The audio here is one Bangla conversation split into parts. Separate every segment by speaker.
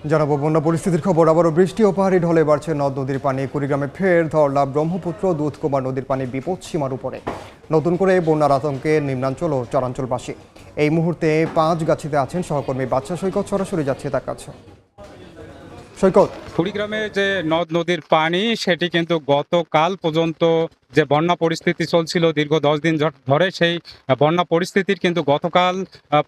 Speaker 1: জানাবো বন্যা পরিস্থিতির খবর। আবারও বৃষ্টি ও পাহাড়ি ঢলে বাড়ছে নদ নদীর পানি। কুড়িগ্রামে ফের ধরলা ব্রহ্মপুত্র দুধকুমার নদীর পানি বিপদ সীমার উপরে। নতুন করে বন্যার আতঙ্কে নিম্নাঞ্চল ও চরাঞ্চলবাসী। এই মুহূর্তে গাছিতে আছেন সহকর্মী বাদশা সৈকত। সরাসরি যাচ্ছে তার কাছে। সৈকত,
Speaker 2: কুড়িগ্রামে যে নদ নদীর পানি সেটি কিন্তু গতকাল পর্যন্ত যে বন্যা পরিস্থিতি চলছিল দীর্ঘ 10 দিন ধরে, সেই বন্যা পরিস্থিতির কিন্তু গতকাল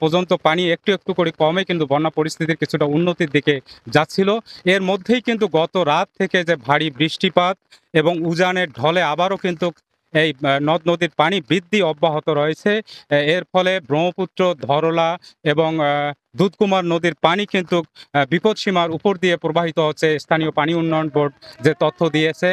Speaker 2: পর্যন্ত পানি একটু একটু করে কমে কিন্তু বন্যা পরিস্থিতির কিছুটা উন্নতির দিকে যাচ্ছিল। এর মধ্যেই কিন্তু গত রাত থেকে যে ভারী বৃষ্টিপাত এবং উজানের ঢলে আবারও কিন্তু এই নদ নদীর পানি বৃদ্ধি অব্যাহত রয়েছে। এর ফলে ব্রহ্মপুত্র, ধরলা এবং দুধকুমার নদীর পানি কিন্তু বিপদসীমার উপর দিয়ে প্রবাহিত হচ্ছে। স্থানীয় পানি উন্নয়ন বোর্ড যে তথ্য দিয়েছে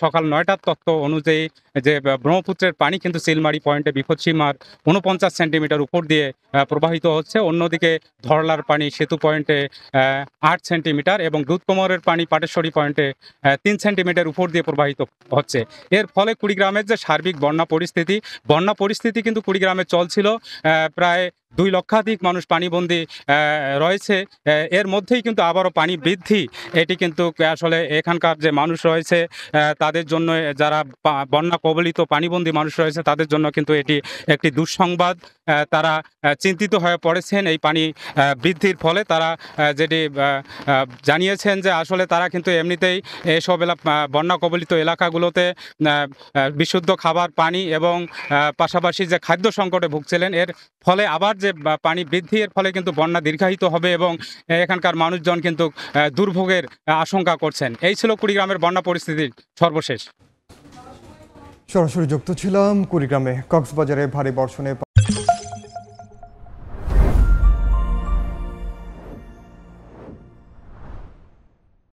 Speaker 2: সকাল 9টার তথ্য অনুযায়ী, যে ব্রহ্মপুত্রের পানি কিন্তু সিলমারি পয়েন্টে বিপদসীমার 49 সেন্টিমিটার উপর দিয়ে প্রবাহিত হচ্ছে। অন্যদিকে ধরলার পানি সেতু পয়েন্টে 8 সেন্টিমিটার এবং দুধকুমারের পানি পাটেশ্বরী পয়েন্টে 3 সেন্টিমিটার উপর দিয়ে প্রবাহিত হচ্ছে। এর ফলে কুড়িগ্রামের যে সার্বিক বন্যা পরিস্থিতি কিন্তু কুড়িগ্রামে চলছিল। প্রায় 2 লক্ষাধিক মানুষ পানিবন্দী রয়েছে। এর মধ্যেই কিন্তু আবারও পানি বৃদ্ধি, এটি কিন্তু আসলে এখানকার যে মানুষ রয়েছে তাদের জন্য, যারা বন্যা কবলিত পানিবন্দী মানুষ রয়েছে তাদের জন্য কিন্তু এটি একটি দুঃসংবাদ। তারা চিন্তিত হয়ে পড়েছেন এই পানি বৃদ্ধির ফলে। তারা যেটি জানিয়েছেন যে আসলে তারা কিন্তু এমনিতেই এসব বন্যা কবলিত এলাকাগুলোতে বিশুদ্ধ খাবার পানি এবং পাশাপাশি যে খাদ্য সংকটে ভুগছিলেন। এর ফলে আবার যে পানি বৃদ্ধি, এর ফলে কিন্তু বন্যা দীর্ঘায়িত হবে এবং এখানকার মানুষজন কিন্তু দুর্ভোগের আশঙ্কা করছেন। এই ছিল কুড়িগ্রামের বন্যা পরিস্থিতির সর্বশেষ।
Speaker 1: সরাসরি যুক্ত ছিলাম কুড়িগ্রামে। কক্সবাজারে ভারী বর্ষণে